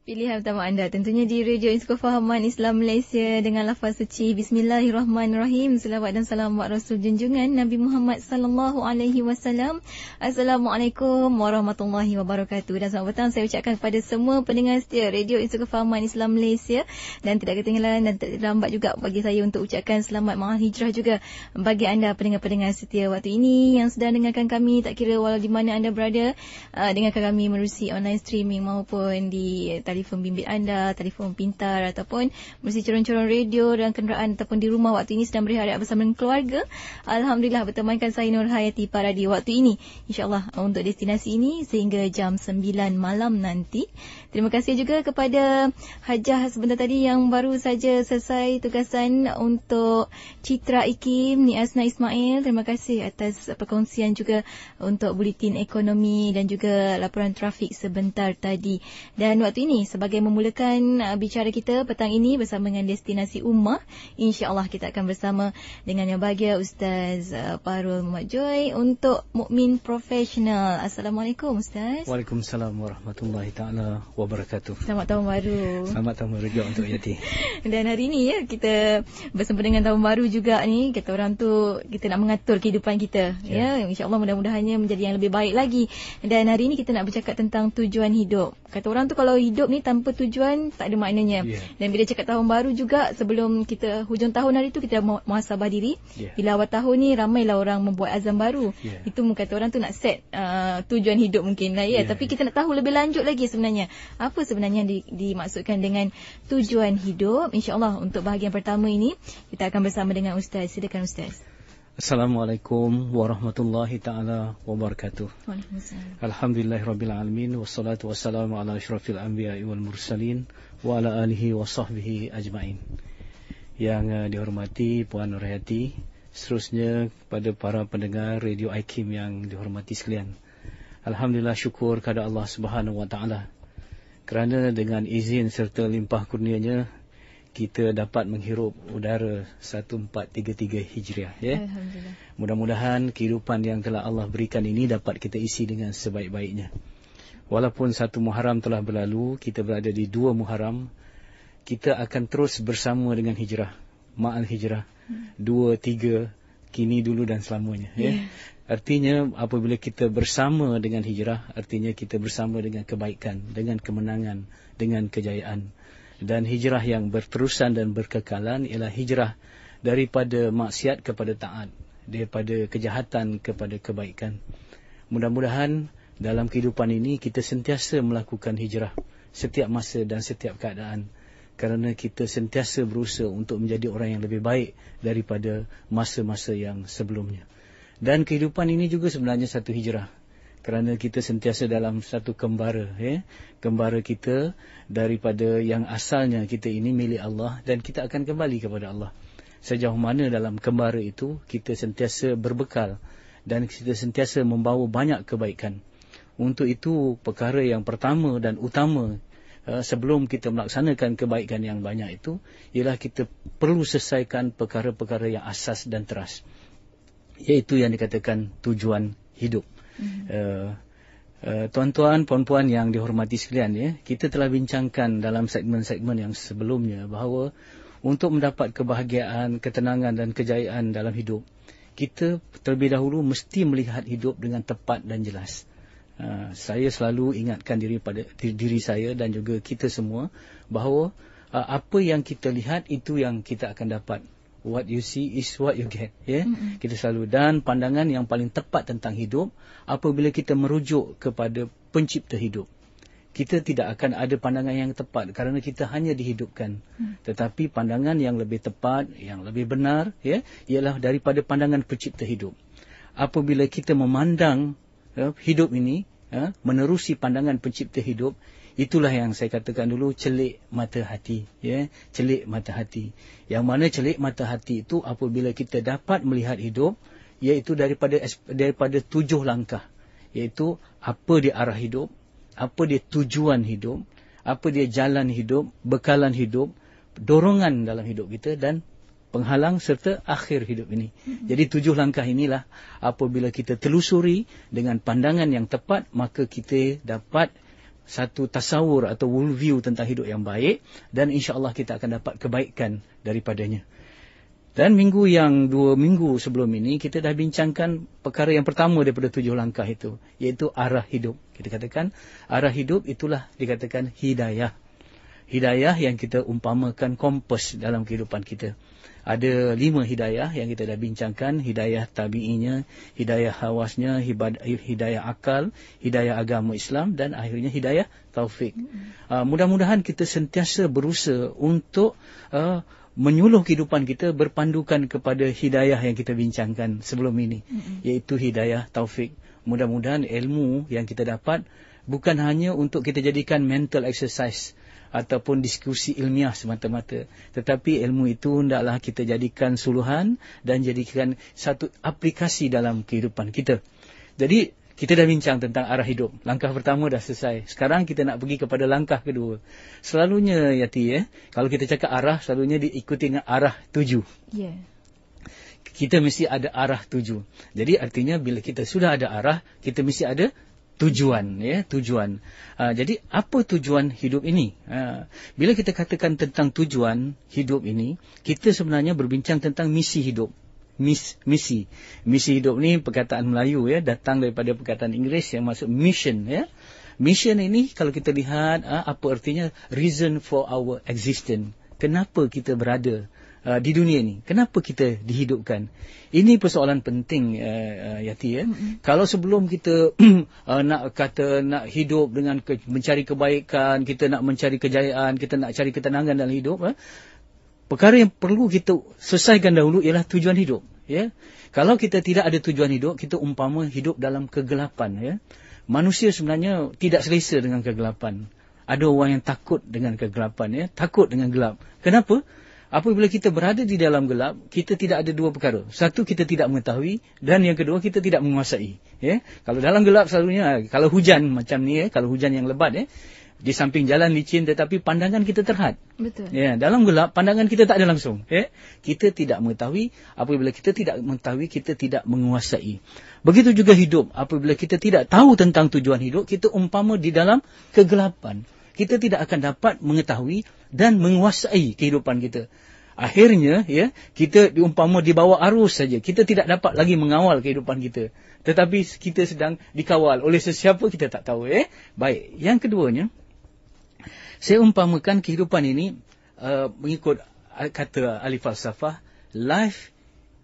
Pilihan utama anda tentunya di Radio Institut Kefahaman Islam Malaysia dengan lafaz suci Bismillahirrahmanirrahim. Selawat dan salam buat Rasul junjungan Nabi Muhammad sallallahu alaihi wasallam. Assalamualaikum warahmatullahi wabarakatuh. Dan selamat petang saya ucapkan kepada semua pendengar setia Radio Institut Kefahaman Islam Malaysia, dan tidak ketinggalan dan tidak lambat juga bagi saya untuk ucapkan selamat Maal Hijrah juga bagi anda pendengar-pendengar setia waktu ini yang sedang dengarkan kami, tak kira walau di mana anda berada, dengarkan kami menerusi online streaming maupun di telefon bimbit anda, telefon pintar ataupun melalui corong-corong radio dan kenderaan ataupun di rumah waktu ini sedang berehat bersama dengan keluarga. Alhamdulillah bertemankan saya Nur Hayati pada di waktu ini, insyaAllah untuk destinasi ini sehingga jam 9 malam nanti. Terima kasih juga kepada Hajah sebentar tadi yang baru saja selesai tugasan untuk Citra Ikim, Ni Asna Ismail. Terima kasih atas perkongsian juga untuk buletin ekonomi dan juga laporan trafik sebentar tadi. Dan waktu ini sebagai memulakan bicara kita petang ini bersama dengan destinasi Ummah, insya-Allah kita akan bersama dengan yang bahagia Ustaz Fahrul Muhammad Joy untuk Mukmin Profesional. Assalamualaikum Ustaz. Waalaikumsalam warahmatullahi taala wabarakatuh. Selamat tahun baru. Selamat tahun baru juga untuk Yati. Dan hari ini ya kita bersama dengan tahun baru juga ni, kata orang tu kita nak mengatur kehidupan kita ya, insya-Allah mudah-mudahannya menjadi yang lebih baik lagi. Dan hari ini kita nak bercakap tentang tujuan hidup. Kata orang tu kalau hidup ni tanpa tujuan tak ada maknanya. Dan bila cakap tahun baru juga, sebelum kita hujung tahun hari tu kita muhasabah diri. Bila awal tahun ni ramailah orang membuat azam baru. Itu kata orang tu nak set tujuan hidup mungkin lah ya. Tapi kita nak tahu lebih lanjut lagi sebenarnya apa sebenarnya dimaksudkan dengan tujuan hidup. InsyaAllah untuk bahagian pertama ini kita akan bersama dengan Ustaz. Silakan Ustaz. Assalamualaikum warahmatullahi taala wabarakatuh. Waalaikumsalam. Alhamdulillahirabbil alamin wassalatu wassalamu ala asyrafil anbiya'i wal mursalin wa ala alihi wa sahbihi ajmain. Yang dihormati Puan Nurhayati, seterusnya kepada para pendengar Radio IKIM yang dihormati sekalian. Alhamdulillah, syukur kepada Allah Subhanahu wa taala kerana dengan izin serta limpah kurnianya kita dapat menghirup udara 1433 Hijriah ya. Alhamdulillah. Mudah-mudahan kehidupan yang telah Allah berikan ini dapat kita isi dengan sebaik-baiknya. Walaupun 1 Muharram telah berlalu, kita berada di 2 Muharram, kita akan terus bersama dengan hijrah, ma'al hijrah, 2, 3, kini, dulu dan selamanya ya. Artinya apabila kita bersama dengan hijrah, artinya kita bersama dengan kebaikan, dengan kemenangan, dengan kejayaan. Dan hijrah yang berterusan dan berkekalan ialah hijrah daripada maksiat kepada taat, daripada kejahatan kepada kebaikan. Mudah-mudahan dalam kehidupan ini kita sentiasa melakukan hijrah setiap masa dan setiap keadaan, kerana kita sentiasa berusaha untuk menjadi orang yang lebih baik daripada masa-masa yang sebelumnya. Dan kehidupan ini juga sebenarnya satu hijrah, kerana kita sentiasa dalam satu kembara ya. Kembara kita daripada yang asalnya kita ini milik Allah, dan kita akan kembali kepada Allah. Sejauh mana dalam kembara itu kita sentiasa berbekal dan kita sentiasa membawa banyak kebaikan. Untuk itu perkara yang pertama dan utama sebelum kita melaksanakan kebaikan yang banyak itu ialah kita perlu selesaikan perkara-perkara yang asas dan teras, iaitu yang dikatakan tujuan hidup. Tuan-tuan, puan-puan yang dihormati sekalian ya, kita telah bincangkan dalam segmen-segmen yang sebelumnya bahawa untuk mendapat kebahagiaan, ketenangan dan kejayaan dalam hidup, kita terlebih dahulu mesti melihat hidup dengan tepat dan jelas. Saya selalu ingatkan diri saya dan juga kita semua bahawa apa yang kita lihat itu yang kita akan dapat. What you see is what you get ya. Kita selalu, dan pandangan yang paling tepat tentang hidup apabila kita merujuk kepada pencipta hidup. Kita tidak akan ada pandangan yang tepat kerana kita hanya dihidupkan. Tetapi pandangan yang lebih tepat, yang lebih benar ya, ialah daripada pandangan pencipta hidup. Apabila kita memandang hidup ini menerusi pandangan pencipta hidup, itulah yang saya katakan dulu celik mata hati ya, celik mata hati. Yang mana celik mata hati itu apabila kita dapat melihat hidup, iaitu daripada 7 langkah, iaitu apa dia arah hidup, apa dia tujuan hidup, apa dia jalan hidup, bekalan hidup, dorongan dalam hidup kita dan penghalang serta akhir hidup ini. Jadi 7 langkah inilah apabila kita telusuri dengan pandangan yang tepat, maka kita dapat satu tasawur atau worldview tentang hidup yang baik, dan insya-Allah kita akan dapat kebaikan daripadanya. Dan 2 minggu sebelum ini kita dah bincangkan perkara yang pertama daripada 7 langkah itu, iaitu arah hidup. Kita katakan arah hidup itulah dikatakan hidayah. Hidayah yang kita umpamakan kompas dalam kehidupan kita. Ada 5 hidayah yang kita dah bincangkan, hidayah tabi'inya, hidayah hawasnya, hidayah akal, hidayah agama Islam, dan akhirnya hidayah taufik. Mudah-mudahan kita sentiasa berusaha untuk menyuluh kehidupan kita berpandukan kepada hidayah yang kita bincangkan sebelum ini, iaitu hidayah taufik. Mudah-mudahan ilmu yang kita dapat bukan hanya untuk kita jadikan mental exercise ataupun diskusi ilmiah semata-mata, tetapi ilmu itu hendaklah kita jadikan suluhan dan jadikan satu aplikasi dalam kehidupan kita. Jadi kita dah bincang tentang arah hidup. Langkah pertama dah selesai. Sekarang kita nak pergi kepada langkah kedua. Selalunya, Yati, kalau kita cakap arah, selalunya diikuti dengan arah tuju. Ya. Kita mesti ada arah tuju. Jadi artinya bila kita sudah ada arah, kita mesti ada tujuan. Tujuan. Jadi apa tujuan hidup ini? Bila kita katakan tentang tujuan hidup ini, kita sebenarnya berbincang tentang misi hidup. Misi hidup ni perkataan Melayu, datang daripada perkataan Inggeris yang maksud mission. Mission ini kalau kita lihat apa artinya, reason for our existence. Kenapa kita berada di dunia ni? Kenapa kita dihidupkan? Ini persoalan penting, Yati. Kalau sebelum kita nak hidup dengan mencari kebaikan, kita nak mencari kejayaan, kita nak cari ketenangan dalam hidup, perkara yang perlu kita selesaikan dahulu ialah tujuan hidup. Kalau kita tidak ada tujuan hidup, kita umpama hidup dalam kegelapan. Manusia sebenarnya tidak selesa dengan kegelapan. Ada orang yang takut dengan kegelapan, takut dengan gelap. Kenapa? Apabila kita berada di dalam gelap, kita tidak ada 2 perkara. Satu, kita tidak mengetahui, dan yang kedua, kita tidak menguasai. Kalau dalam gelap selalunya, kalau hujan macam ni, kalau hujan yang lebat, di samping jalan licin tetapi pandangan kita terhad. Betul. Dalam gelap pandangan kita tak ada langsung. Kita tidak mengetahui. Apabila kita tidak mengetahui, kita tidak menguasai. Begitu juga hidup. Apabila kita tidak tahu tentang tujuan hidup, kita umpama di dalam kegelapan. Kita tidak akan dapat mengetahui dan menguasai kehidupan kita. Akhirnya, kita diumpama di bawah arus saja. Kita tidak dapat lagi mengawal kehidupan kita. Tetapi kita sedang dikawal oleh sesiapa kita tak tahu. Baik. Yang keduanya, saya umpamakan kehidupan ini mengikut kata ahli falsafah, life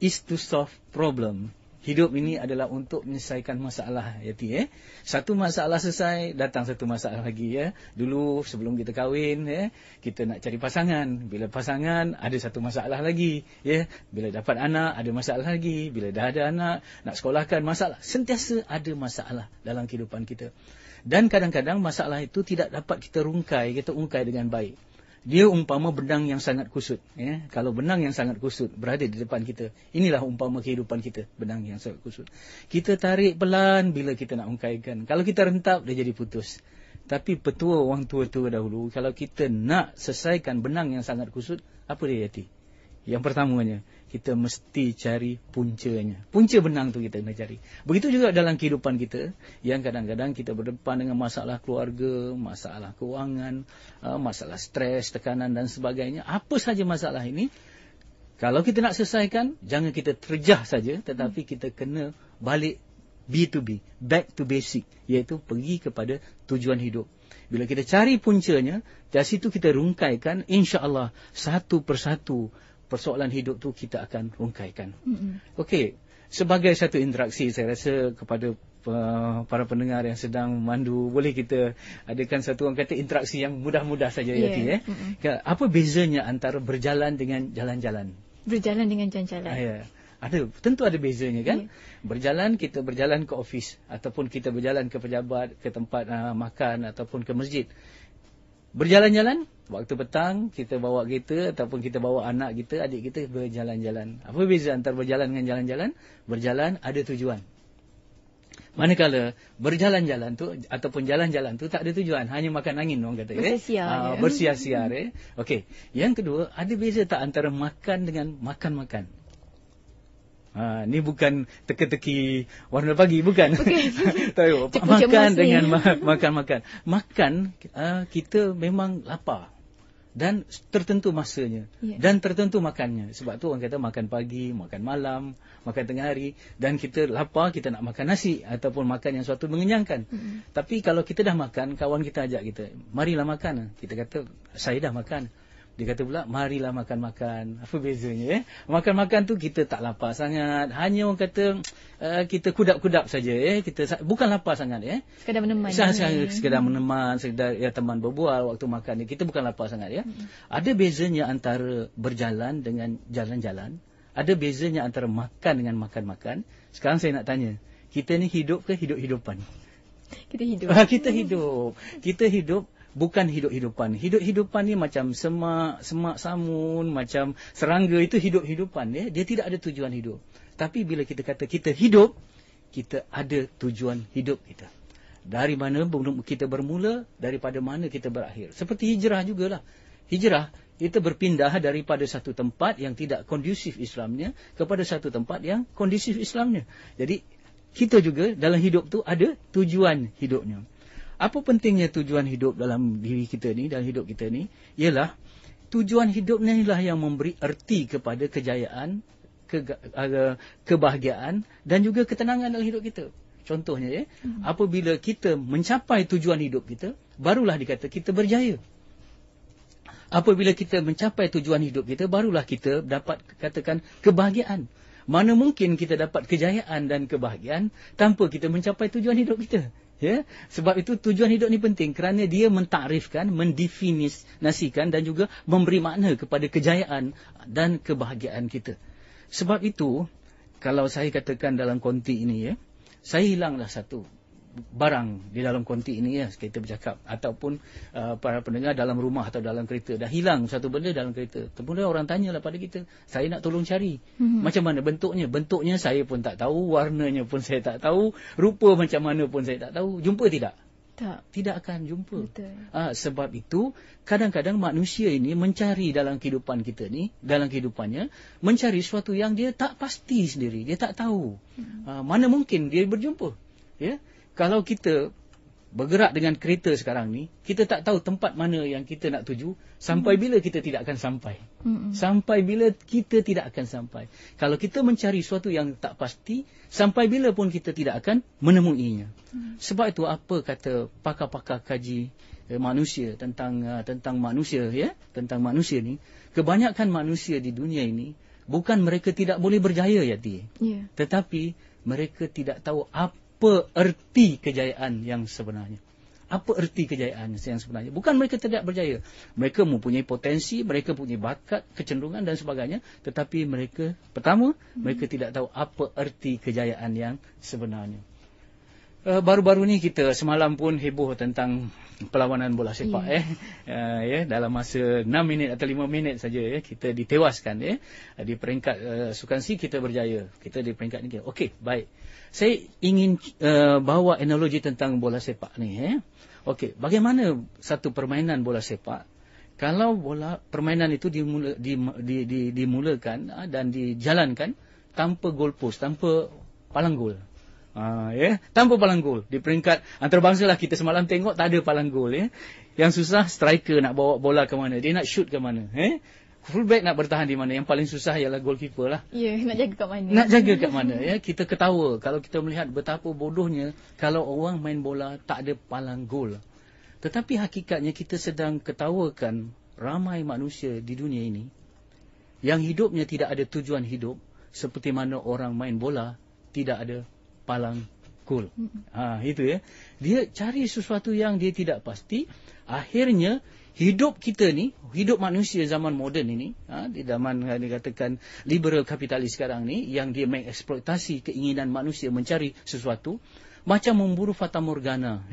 is to solve problem. Hidup ini adalah untuk menyelesaikan masalah, Yati. Satu masalah selesai, datang satu masalah lagi. Dulu sebelum kita kahwin, kita nak cari pasangan. Bila pasangan, ada satu masalah lagi. Bila dapat anak, ada masalah lagi. Bila dah ada anak, nak sekolahkan, masalah. Sentiasa ada masalah dalam kehidupan kita. Dan kadang-kadang masalah itu tidak dapat kita ungkai dengan baik. Dia umpama benang yang sangat kusut. Kalau benang yang sangat kusut berada di depan kita, inilah umpama kehidupan kita, benang yang sangat kusut. Kita tarik pelan bila kita nak ungkaikan. Kalau kita rentap, dia jadi putus. Tapi petua orang tua-tua dahulu, kalau kita nak selesaikan benang yang sangat kusut, apa dia, Yati? Yang pertamanya, kita mesti cari puncanya. Punca benang tu kita kena cari. Begitu juga dalam kehidupan kita, yang kadang-kadang kita berdepan dengan masalah keluarga, masalah keuangan, masalah stres, tekanan dan sebagainya. Apa saja masalah ini, kalau kita nak selesaikan, jangan kita terjah saja, tetapi kita kena balik B to B, back to basic, iaitu pergi kepada tujuan hidup. Bila kita cari puncanya, dari situ kita rungkaikan, insya-Allah satu persatu persoalan hidup tu kita akan rungkaikan. Okey, sebagai satu interaksi saya rasa kepada para pendengar yang sedang memandu, boleh kita adakan satu orang kata interaksi yang mudah-mudah saja, Yati. Apa bezanya antara berjalan dengan jalan-jalan? Berjalan dengan jalan-jalan. Ada, tentu ada bezanya kan. Berjalan, kita berjalan ke ofis ataupun kita berjalan ke pejabat, ke tempat makan ataupun ke masjid. Berjalan-jalan, waktu petang kita bawa kereta ataupun kita bawa anak kita, adik kita berjalan-jalan. Apa beza antara berjalan dengan jalan-jalan? Berjalan ada tujuan. Manakala berjalan-jalan tu ataupun jalan-jalan tu tak ada tujuan, hanya makan angin orang kata. Bersiar-siar. Okey. Yang kedua, ada beza tak antara makan dengan makan-makan? Ni bukan teka-teki warna pagi, bukan. Tahu, Cukup makan cemas dengan ni. makan. Makan, kita memang lapar. Dan tertentu masanya. Dan tertentu makannya. Sebab tu orang kata makan pagi, makan malam, makan tengah hari. Dan kita lapar, kita nak makan nasi. Ataupun makan yang suatu mengenyangkan. Tapi kalau kita dah makan, kawan kita ajak kita, marilah makan. Kita kata, saya dah makan. Dia kata pula, marilah makan-makan. Apa bezanya? Makan-makan tu kita tak lapar sangat. Hanya orang kata, kita kudap-kudap saja. Kita bukan lapar sangat. Sekadar meneman. Sekadar meneman, sekadar teman berbual waktu makan. Kita bukan lapar sangat. Ada bezanya antara berjalan dengan jalan-jalan. Ada bezanya antara makan dengan makan-makan. Sekarang saya nak tanya, kita ni hidup ke hidup-hidupan? Kita hidup. Kita hidup. Kita hidup. Bukan hidup-hidupan. Hidup-hidupan ni macam semak samun, macam serangga, itu hidup-hidupan. Dia tidak ada tujuan hidup. Tapi bila kita kata kita hidup, kita ada tujuan hidup kita. Dari mana kita bermula, daripada mana kita berakhir. Seperti hijrah jugalah. Hijrah, kita berpindah daripada satu tempat yang tidak kondusif Islamnya kepada satu tempat yang kondusif Islamnya. Jadi, kita juga dalam hidup tu ada tujuan hidupnya. Apa pentingnya tujuan hidup dalam diri kita ni, dalam hidup kita ni? Ialah tujuan hidup ni lah yang memberi erti kepada kejayaan, kebahagiaan dan juga ketenangan dalam hidup kita. Contohnya, apabila kita mencapai tujuan hidup kita, barulah dikata kita berjaya. Apabila kita mencapai tujuan hidup kita, barulah kita dapat katakan kebahagiaan. Mana mungkin kita dapat kejayaan dan kebahagiaan tanpa kita mencapai tujuan hidup kita? Sebab itu tujuan hidup ni penting kerana dia mentakrifkan, mendefinisikan dan juga memberi makna kepada kejayaan dan kebahagiaan kita. Sebab itu, kalau saya katakan dalam konti ini, saya hilanglah satu barang di dalam konti ini, kita bercakap, ataupun para pendengar dalam rumah atau dalam kereta dah hilang satu benda dalam kereta. Kemudian orang tanyalah pada kita, saya nak tolong cari. Macam mana bentuknya? Bentuknya saya pun tak tahu, warnanya pun saya tak tahu, rupa macam mana pun saya tak tahu. Jumpa tidak? Tak. Tidak akan jumpa. Betul. Sebab itu, kadang-kadang manusia ini mencari dalam kehidupan kita ni, dalam kehidupannya, mencari sesuatu yang dia tak pasti sendiri, dia tak tahu. Mana mungkin dia berjumpa. Kalau kita bergerak dengan kereta sekarang ni, kita tak tahu tempat mana yang kita nak tuju, sampai bila kita tidak akan sampai. Sampai bila kita tidak akan sampai. Kalau kita mencari sesuatu yang tak pasti, sampai bila pun kita tidak akan menemuinya. Sebab itu apa kata pakar-pakar kaji manusia tentang manusia, tentang manusia ni, kebanyakan manusia di dunia ini, bukan mereka tidak boleh berjaya, tetapi mereka tidak tahu apa erti kejayaan yang sebenarnya. Apa erti kejayaan yang sebenarnya? Bukan mereka tidak berjaya. Mereka mempunyai potensi, mereka punya bakat, kecenderungan dan sebagainya. Tetapi mereka, pertama, mereka tidak tahu apa erti kejayaan yang sebenarnya. Baru-baru ni kita semalam pun heboh tentang perlawanan bola sepak. Dalam masa 6 minit atau 5 minit saja kita ditewaskan. Di peringkat sukan C kita berjaya. Kita di peringkat ni. Okey, baik. Saya ingin bawa analogi tentang bola sepak ni. Okey, bagaimana satu permainan bola sepak? Kalau permainan itu dimulakan dan dijalankan tanpa goalpost, tanpa palang gol. Tanpa palang gol. Di peringkat antarabangsa lah kita semalam tengok tak ada palang gol. Yang susah striker nak bawa bola ke mana, dia nak shoot ke mana. Fullback nak bertahan di mana. Yang paling susah ialah goalkeeper lah. Nak jaga kat mana. Nak jaga kat mana. Kita ketawa kalau kita melihat betapa bodohnya kalau orang main bola tak ada palang gol. Tetapi hakikatnya kita sedang ketawakan ramai manusia di dunia ini yang hidupnya tidak ada tujuan hidup, seperti mana orang main bola tidak ada palang gol. Itu dia cari sesuatu yang dia tidak pasti. Akhirnya hidup kita ni, hidup manusia zaman moden ini, di zaman dikatakan liberal kapitalis sekarang ni, yang dia mengeksploitasi keinginan manusia mencari sesuatu, macam memburu fata morgana.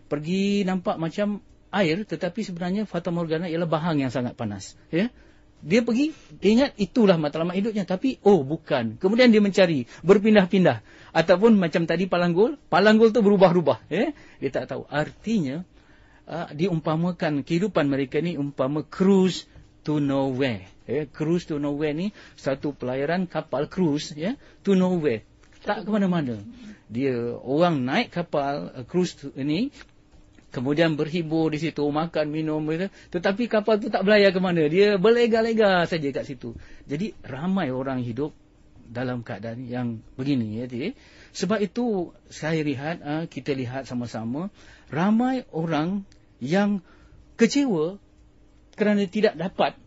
Pergi nampak macam air, tetapi sebenarnya fata morgana ialah bahang yang sangat panas. Dia pergi, dia ingat itulah matlamat hidupnya. Tapi, bukan. Kemudian dia mencari, berpindah-pindah. Ataupun macam tadi palang gol tu berubah-ubah. Dia tak tahu. Artinya, diumpamakan kehidupan mereka ni umpama cruise to nowhere. Cruise to Nowhere ni satu pelayaran kapal cruise to nowhere, tak ke mana-mana. Dia orang naik kapal cruise ini, kemudian berhibur di situ, makan, minum, tetapi kapal tu tak berlayar ke mana. Dia berlega-lega saja kat situ. Jadi ramai orang hidup dalam keadaan yang begini. Sebab itu saya lihat, kita lihat sama-sama, ramai orang yang kecewa kerana tidak dapat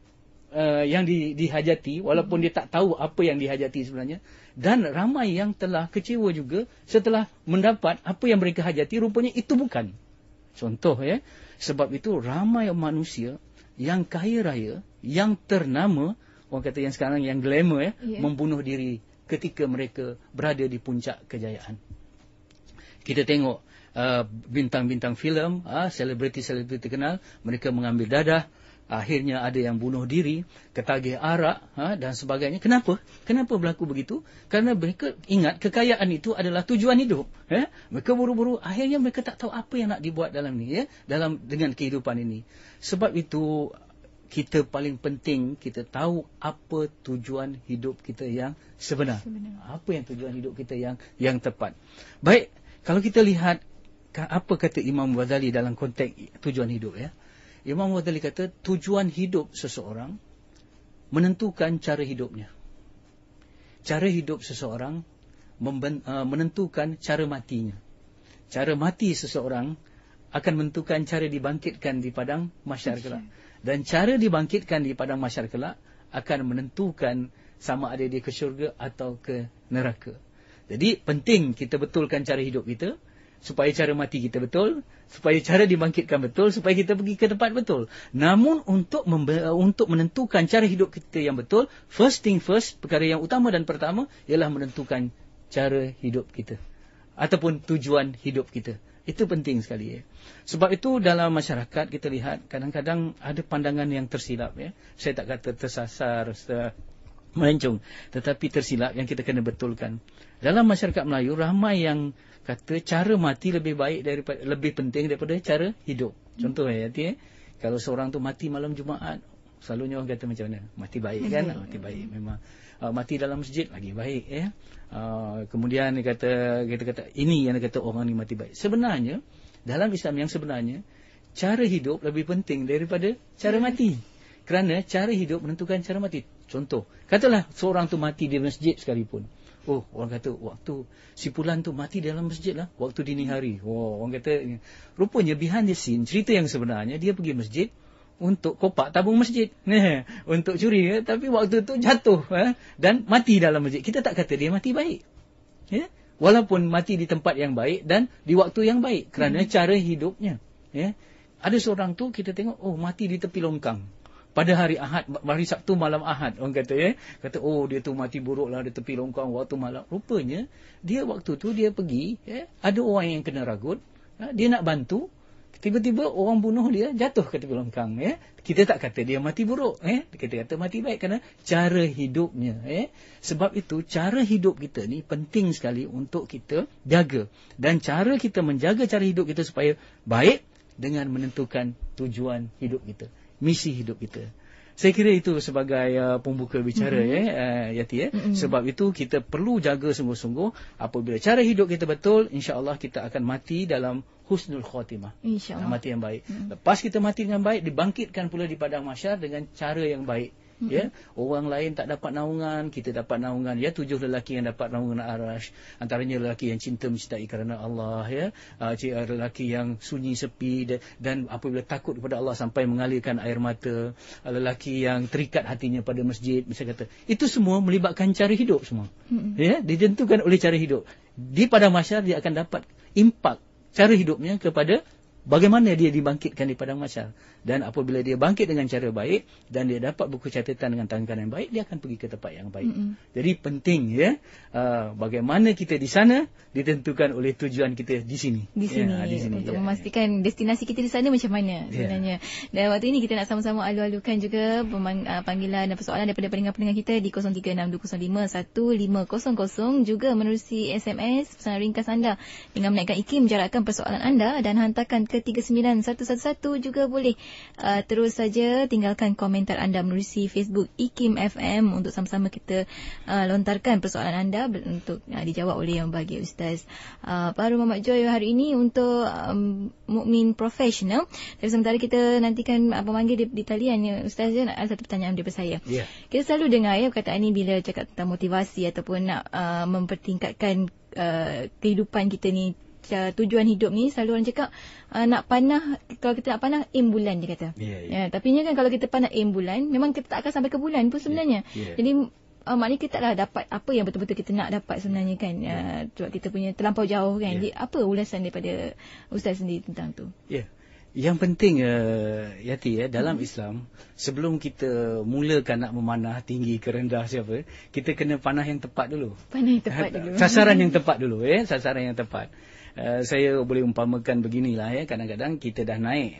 yang dihajati, walaupun dia tak tahu apa yang dihajati sebenarnya. Dan ramai yang telah kecewa juga setelah mendapat apa yang mereka hajati, rupanya itu bukan. Contoh sebab itu ramai manusia yang kaya raya, yang ternama, orang kata yang sekarang yang glamour membunuh diri ketika mereka berada di puncak kejayaan. Kita tengok bintang-bintang filem, selebriti-selebriti kenal, mereka mengambil dadah, akhirnya ada yang bunuh diri, ketagih arak dan sebagainya. Kenapa? Kenapa berlaku begitu? Kerana mereka ingat kekayaan itu adalah tujuan hidup. Mereka buru-buru, akhirnya mereka tak tahu apa yang nak dibuat dalam ni, dengan kehidupan ini. Sebab itu kita paling penting kita tahu apa tujuan hidup kita yang sebenar. Apa yang tujuan hidup kita yang tepat. Baik, kalau kita lihat apa kata Imam Ghazali dalam konteks tujuan hidup Imam Ghazali kata tujuan hidup seseorang menentukan cara hidupnya. Cara hidup seseorang menentukan cara matinya. Cara mati seseorang akan menentukan cara dibangkitkan di padang mahsyar kelak. Dan cara dibangkitkan di padang mahsyar kelak akan menentukan sama ada dia ke syurga atau ke neraka. Jadi penting kita betulkan cara hidup kita, supaya cara mati kita betul, supaya cara dibangkitkan betul, supaya kita pergi ke tempat betul. Namun untuk menentukan cara hidup kita yang betul, first thing first, perkara yang utama dan pertama ialah menentukan cara hidup kita ataupun tujuan hidup kita. Itu penting sekali. Sebab itu dalam masyarakat kita lihat kadang-kadang ada pandangan yang tersilap. Saya tak kata tersasar, melencong, tetapi tersilap yang kita kena betulkan. Dalam masyarakat Melayu ramai yang kata cara mati lebih penting daripada cara hidup. Contoh kalau seorang tu mati malam Jumaat, selalunya orang kata macam mana? Mati baik kan? Mati baik memang. Mati dalam masjid lagi baik kemudian kita kata ini yang kata orang ni mati baik. Sebenarnya dalam Islam yang sebenarnya cara hidup lebih penting daripada cara mati. Kerana cara hidup menentukan cara mati. Contoh, katalah seorang tu mati di masjid sekalipun. Orang kata waktu si Pulan tu mati dalam masjid lah, waktu dini hari. Orang kata rupanya behind the scene, cerita yang sebenarnya dia pergi masjid untuk kopak tabung masjid, untuk curi, tapi waktu tu jatuh dan mati dalam masjid. Kita tak kata dia mati baik, walaupun mati di tempat yang baik dan di waktu yang baik, kerana cara hidupnya. Ada seorang tu kita tengok mati di tepi longkang pada hari Ahad, hari Sabtu malam Ahad. Orang kata kata dia tu mati buruk lah di tepi longkang waktu malam. Rupanya dia waktu tu dia pergi, ada orang yang kena ragut, dia nak bantu, tiba-tiba orang bunuh dia, jatuh ke tepi longkang. Kita tak kata dia mati buruk, kita kata mati baik kerana cara hidupnya. Sebab itu cara hidup kita ni penting sekali untuk kita jaga. Dan cara kita menjaga cara hidup kita supaya baik dengan menentukan tujuan hidup kita, misi hidup kita. Saya kira itu sebagai pembuka bicara Yati. Sebab itu kita perlu jaga sungguh-sungguh. Apabila cara hidup kita betul, insya-Allah kita akan mati dalam husnul khatimah. Insya-Allah mati yang baik. Lepas kita mati dengan baik, dibangkitkan pula di padang mahsyar dengan cara yang baik. Orang lain tak dapat naungan, kita dapat naungan. 7 lelaki yang dapat naungan Arash, antaranya lelaki yang cinta mencintai kerana Allah, lelaki yang sunyi sepi dan apabila takut kepada Allah sampai mengalirkan air mata, lelaki yang terikat hatinya pada masjid, misalnya kata. Itu semua melibatkan cara hidup semua. Ditentukan oleh cara hidup. Di padang mahsyar dia akan dapat impak cara hidupnya kepada bagaimana dia dibangkitkan di padang mahsyar. Dan apabila dia bangkit dengan cara baik dan dia dapat buku catatan dengan tangan yang baik, dia akan pergi ke tempat yang baik. Jadi penting bagaimana kita di sana ditentukan oleh tujuan kita di sini. Di sini untuk memastikan destinasi kita di sana macam mana sebenarnya. Dan waktu ini kita nak sama-sama alu-alukan juga panggilan dan persoalan daripada pendengar-pendengar kita di 0362051500, juga menerusi SMS pesanan ringkas anda dengan menaikkan IKIM jarakkan persoalan anda dan hantarkan ke ke 39111 juga boleh. Terus saja tinggalkan komentar anda menerusi Facebook IKIM FM untuk sama-sama kita lontarkan persoalan anda untuk dijawab oleh yang bahagia Ustaz Baharul Muhammad Joy hari ini untuk mukmin profesional. Tapi sementara kita nantikan pemanggil di talian ya Ustaz, ada satu pertanyaan daripada saya. Kita selalu dengar ya perkataan ni bila cakap tentang motivasi ataupun nak mempertingkatkan kehidupan kita ni, tujuan hidup ni, selalu orang cakap nak panah, kalau kita nak panah aim bulan dia kata. Tapi kan kalau kita panah aim bulan, memang kita tak akan sampai ke bulan pun sebenarnya. Jadi maknanya kita taklah dapat apa yang betul-betul kita nak dapat sebenarnya kan. Sebab kita punya terlampau jauh kan. Jadi apa ulasan daripada Ustaz sendiri tentang tu? Yang penting Yati dalam Islam, sebelum kita mulakan nak memanah tinggi ke rendah siapa, kita kena panah yang tepat dulu. Panah yang tepat dulu. Sasaran yang tepat dulu sasaran yang tepat. Saya boleh umpamakan beginilah kadang-kadang kita dah naik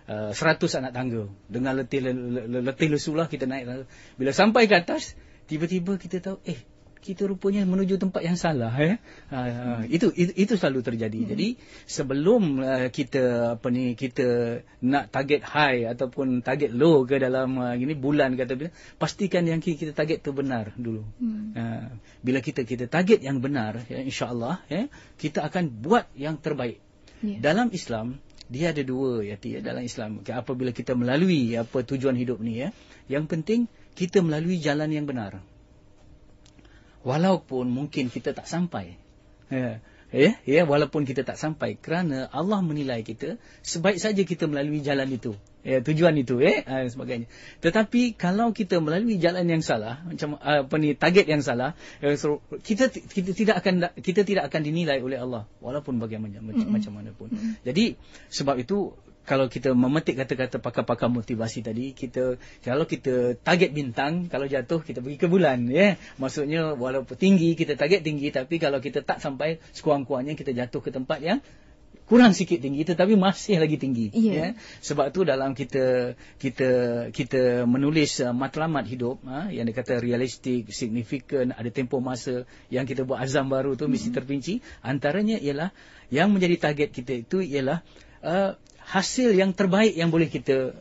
100 anak tangga dengan letih lesulah kita naik. Bila sampai ke atas, tiba-tiba kita tahu kita rupanya menuju tempat yang salah. Itu selalu terjadi. Jadi sebelum kita nak target high ataupun target low ke dalam bulan kata, pastikan yang kita target tu benar dulu. Bila kita target yang benar, insya-Allah kita akan buat yang terbaik. Dalam Islam dia ada dua dalam Islam. Apabila kita melalui tujuan hidup ni yang penting kita melalui jalan yang benar. Walaupun mungkin kita tak sampai. Walaupun kita tak sampai, kerana Allah menilai kita sebaik saja kita melalui jalan itu. Tujuan itu sebagainya. Tetapi kalau kita melalui jalan yang salah, macam target yang salah, kita tidak akan dinilai oleh Allah walaupun bagaimana macam mana pun. Jadi sebab itu kalau kita memetik kata-kata pakar-pakar motivasi tadi, kalau kita target bintang, kalau jatuh kita pergi ke bulan. Maksudnya walaupun tinggi, kita target tinggi, tapi kalau kita tak sampai, sekurang-kurangnya kita jatuh ke tempat yang kurang sikit tinggi tetapi masih lagi tinggi. Sebab tu dalam kita menulis matlamat hidup yang dikata realistik, signifikan, ada tempoh masa yang kita buat azam baru tu mesti terperinci. Antaranya ialah yang menjadi target kita itu ialah hasil yang terbaik yang boleh kita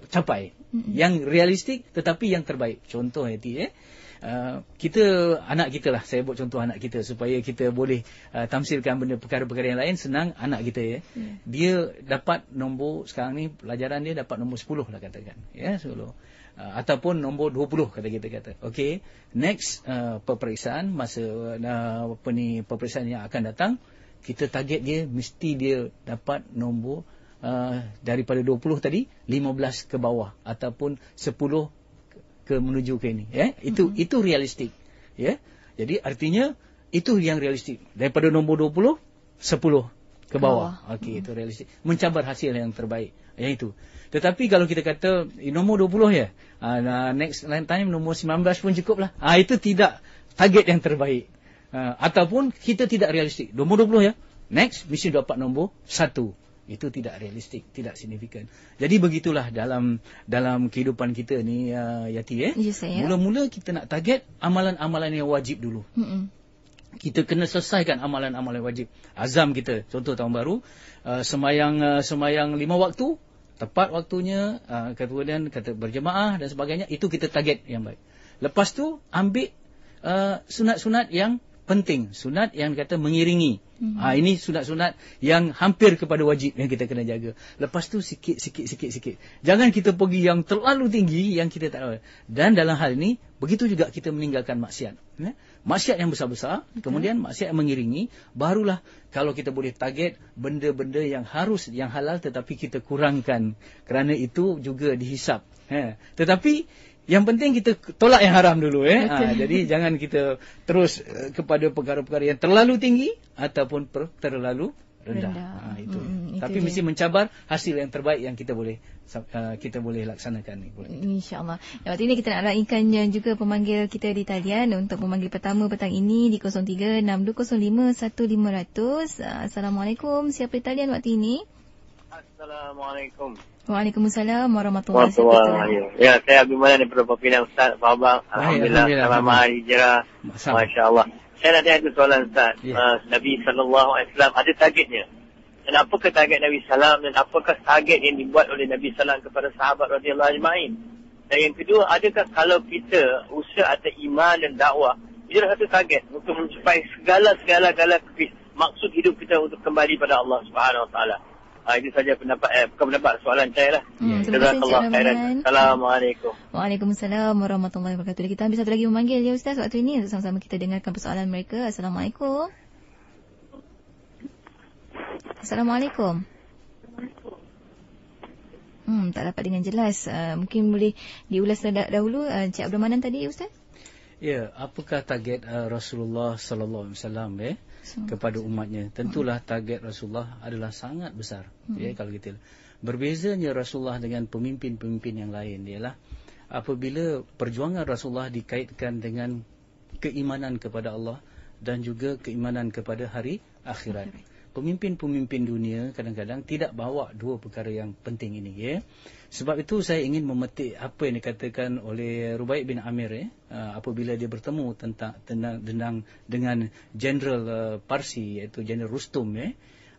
capai. Yang realistik tetapi yang terbaik. Contoh kita anak kita lah, saya buat contoh anak kita supaya kita boleh tamsilkan benda perkara-perkara yang lain senang. Anak kita dia dapat nombor, sekarang ni pelajaran dia dapat nombor 10 lah katakan, 10 ataupun nombor 20 kata. Okey, next peperiksaan masa peperiksaan yang akan datang, kita target dia mesti dia dapat nombor daripada 20 tadi 15 ke bawah ataupun 10 ke menuju ke ini. Itu realistik. Jadi artinya itu yang realistik. Daripada nombor 20 10 ke bawah. Okey, itu realistik. Mencabar hasil yang terbaik. Yang itu. Tetapi kalau kita kata nombor 20 next time nombor 19 pun cukup lah. Itu tidak target yang terbaik. Ataupun kita tidak realistik. Nombor 20 next mesti dapat nombor 1. Itu tidak realistik, tidak signifikan. Jadi begitulah dalam kehidupan kita ni Yati. Mula-mula kita nak target amalan-amalan yang wajib dulu. Kita kena selesaikan amalan-amalan wajib. Azam kita, contoh tahun baru, semayang 5 waktu, tepat waktunya, kemudian kata berjemaah dan sebagainya, itu kita target yang baik. Lepas tu ambil sunat-sunat yang penting, sunat yang kata mengiringi. Ini sunat-sunat yang hampir kepada wajib yang kita kena jaga. Lepas tu sikit. Jangan kita pergi yang terlalu tinggi yang kita tak tahu. Dan dalam hal ini begitu juga kita meninggalkan maksiat. Maksiat yang besar-besar, kemudian maksiat yang mengiringi, barulah kalau kita boleh target benda-benda yang halal tetapi kita kurangkan. Kerana itu juga dihisap. Tetapi yang penting kita tolak yang haram dulu. Jadi jangan kita terus kepada perkara-perkara yang terlalu tinggi ataupun terlalu rendah. Itu. Tapi mesti mencabar hasil yang terbaik yang kita boleh laksanakan. InsyaAllah. Waktu ini kita nak raikan juga pemanggil kita di talian untuk pemanggil pertama petang ini di 0362051500. Assalamualaikum. Siapa di talian waktu ini? Assalamualaikum. Waalaikumsalam warahmatullahi wabarakatuh. Ya, saya Abimana daripada Papinang Ustaz, Faham. Alhamdulillah. Selamat hari Hijrah. Masya-Allah. Saya nak tanya soalan Ustaz. Nabi SAW ada targetnya. Dan apakah target Nabi Sallam dan apakah target yang dibuat oleh Nabi Sallam kepada sahabat radhiyallahu ajma'in. Dan yang kedua, adakah kalau kita usaha atau iman dan dakwah, itu adalah satu target untuk mencapai segala maksud hidup kita untuk kembali pada Allah Subhanahu Wa Taala. Itu saja soalan saya lah. Terima kasih, Assalamualaikum. Waalaikumsalam warahmatullahi wabarakatuh. Kita ambil satu lagi memanggil ya Ustaz waktu ini. Sama-sama kita dengarkan persoalan mereka. Assalamualaikum. Assalamualaikum. Tak dapat dengan jelas. Mungkin boleh diulas dahulu Encik Abdul Manan tadi Ustaz? Ya, apakah target Rasulullah sallallahu alaihi wasallam kepada umatnya? Tentulah target Rasulullah adalah sangat besar. Kalau kita berbezanya Rasulullah dengan pemimpin-pemimpin yang lain ialah apabila perjuangan Rasulullah dikaitkan dengan keimanan kepada Allah dan juga keimanan kepada hari akhirat. Pemimpin-pemimpin dunia kadang-kadang tidak bawa dua perkara yang penting ini. Sebab itu saya ingin memetik apa yang dikatakan oleh Rubai' bin Amir apabila dia bertemu dengan Jeneral Parsi iaitu Jeneral Rustum.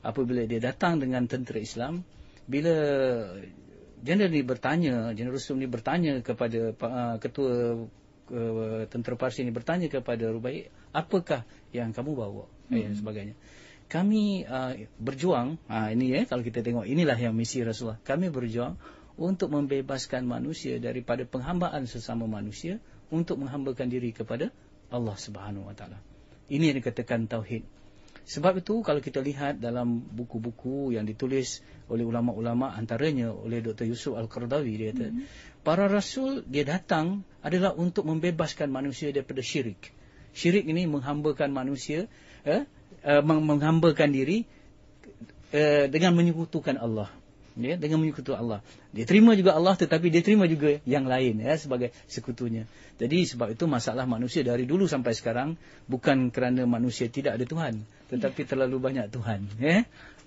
Apabila dia datang dengan tentera Islam, bila Jeneral Rustum ni bertanya kepada ketua tentera Parsi ni bertanya kepada Rubai', apakah yang kamu bawa dan sebagainya. Kami berjuang, kalau kita tengok, inilah yang misi Rasulullah. Kami berjuang untuk membebaskan manusia daripada penghambaan sesama manusia untuk menghambakan diri kepada Allah Subhanahu Wa Taala. Ini yang dikatakan tauhid. Sebab itu kalau kita lihat dalam buku-buku yang ditulis oleh ulama-ulama, antaranya oleh Dr. Yusuf Al-Qaradawi, dia kata, para rasul dia datang adalah untuk membebaskan manusia daripada syirik. Syirik ini menghambakan manusia, menghambakan diri dengan menyekutukan Allah. Dengan menyekutukan Allah. Dia terima juga Allah, tetapi dia terima juga yang lain sebagai sekutunya. Jadi sebab itu masalah manusia dari dulu sampai sekarang bukan kerana manusia tidak ada Tuhan, tetapi terlalu banyak Tuhan.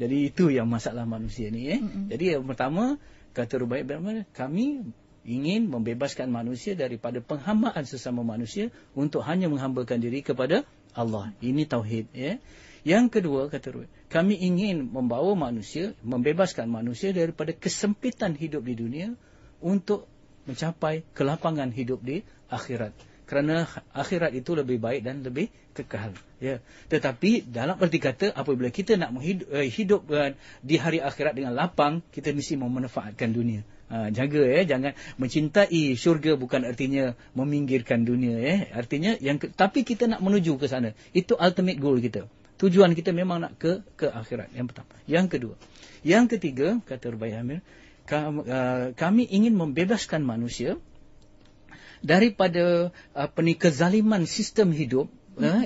Jadi itu yang masalah manusia ni. Jadi yang pertama, kata Rubai' bin Amir, kami ingin membebaskan manusia daripada penghambaan sesama manusia untuk hanya menghambakan diri kepada Allah. Ini tauhid. Yang kedua, kata Rubai', kami ingin membawa manusia, membebaskan manusia daripada kesempitan hidup di dunia untuk mencapai kelapangan hidup di akhirat. Kerana akhirat itu lebih baik dan lebih kekal. Tetapi dalam arti kata, apabila kita nak hidup di hari akhirat dengan lapang, kita mesti memanfaatkan dunia. Jaga jangan mencintai syurga bukan artinya meminggirkan dunia. Artinya tapi kita nak menuju ke sana. Itu ultimate goal kita. Tujuan kita memang nak ke akhirat. Yang pertama. Yang kedua. Yang ketiga, kata Rubai' Amir, kami ingin membebaskan manusia daripada kezaliman sistem hidup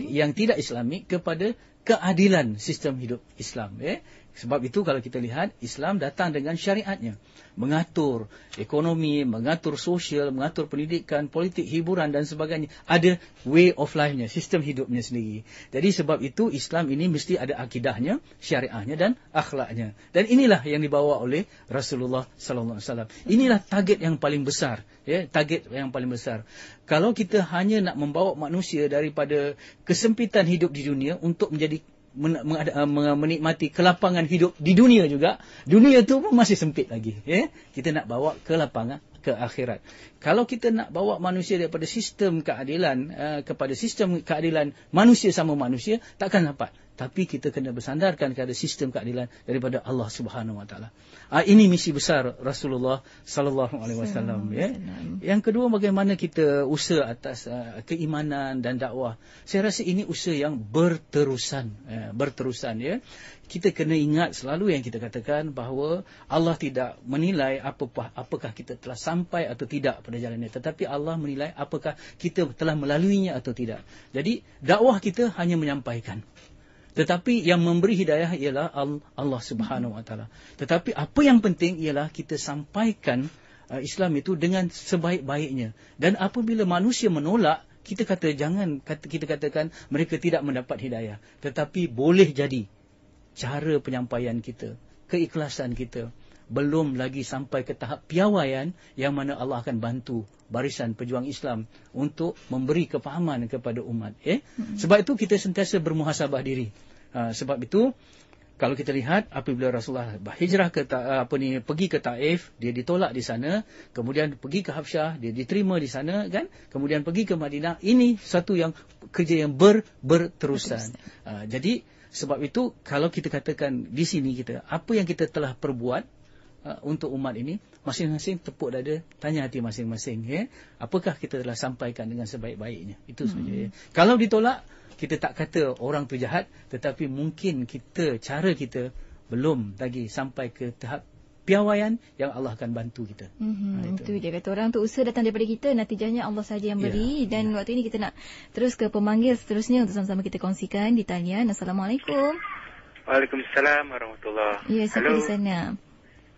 yang tidak Islamik kepada keadilan sistem hidup Islam. Sebab itu kalau kita lihat, Islam datang dengan syariatnya. Mengatur ekonomi, mengatur sosial, mengatur pendidikan, politik, hiburan dan sebagainya. Ada way of life-nya, sistem hidupnya sendiri. Jadi sebab itu Islam ini mesti ada akidahnya, syariahnya dan akhlaknya. Dan inilah yang dibawa oleh Rasulullah sallallahu alaihi wasallam. Inilah target yang paling besar. Target yang paling besar. Kalau kita hanya nak membawa manusia daripada kesempitan hidup di dunia untuk menjadi menikmati kelapangan hidup di dunia juga, dunia tu pun masih sempit lagi. Kita nak bawa kelapangan ke akhirat. Kalau kita nak bawa manusia daripada sistem keadilan kepada sistem keadilan manusia sama manusia, takkan dapat. Tapi kita kena bersandarkan kepada sistem keadilan daripada Allah Subhanahu Wa Taala. Ini misi besar Rasulullah sallallahu alaihi wasallam. Yang kedua, bagaimana kita usaha atas keimanan dan dakwah. Saya rasa ini usaha yang berterusan. Kita kena ingat selalu yang kita katakan bahawa Allah tidak menilai apakah kita telah sampai atau tidak pada jalan ini, tetapi Allah menilai apakah kita telah melaluinya atau tidak. Jadi dakwah kita hanya menyampaikan. Tetapi yang memberi hidayah ialah Allah Subhanahu Wa Taala. Tetapi apa yang penting ialah kita sampaikan Islam itu dengan sebaik-baiknya. Dan apabila manusia menolak, kita katakan mereka tidak mendapat hidayah. Tetapi boleh jadi cara penyampaian kita, keikhlasan kita belum lagi sampai ke tahap piawaian yang mana Allah akan bantu barisan pejuang Islam untuk memberi kefahaman kepada umat. Sebab itu kita sentiasa bermuhasabah diri. Sebab itu kalau kita lihat apabila Rasulullah berhijrah pergi ke Taif, dia ditolak di sana, kemudian pergi ke Habsyah, dia diterima di sana kan, kemudian pergi ke Madinah. Ini satu yang kerja yang berterusan. Jadi sebab itu kalau kita katakan di sini kita apa yang kita telah perbuat untuk umat ini, masing-masing tepuk dada, tanya hati masing-masing, ya. Apakah kita telah sampaikan dengan sebaik-baiknya? Itu saja. Ya. Kalau ditolak, kita tak kata orang tu jahat, tetapi mungkin cara kita belum lagi sampai ke tahap piawaian yang Allah akan bantu kita. Itu dia kata orang tu, usaha datang daripada kita, natijahnya Allah saja yang beri. Dan waktu ini kita nak terus ke pemanggil seterusnya untuk sama-sama kita kongsikan di talian. Assalamualaikum. Waalaikumsalam warahmatullahi. Ya, siapa di sana?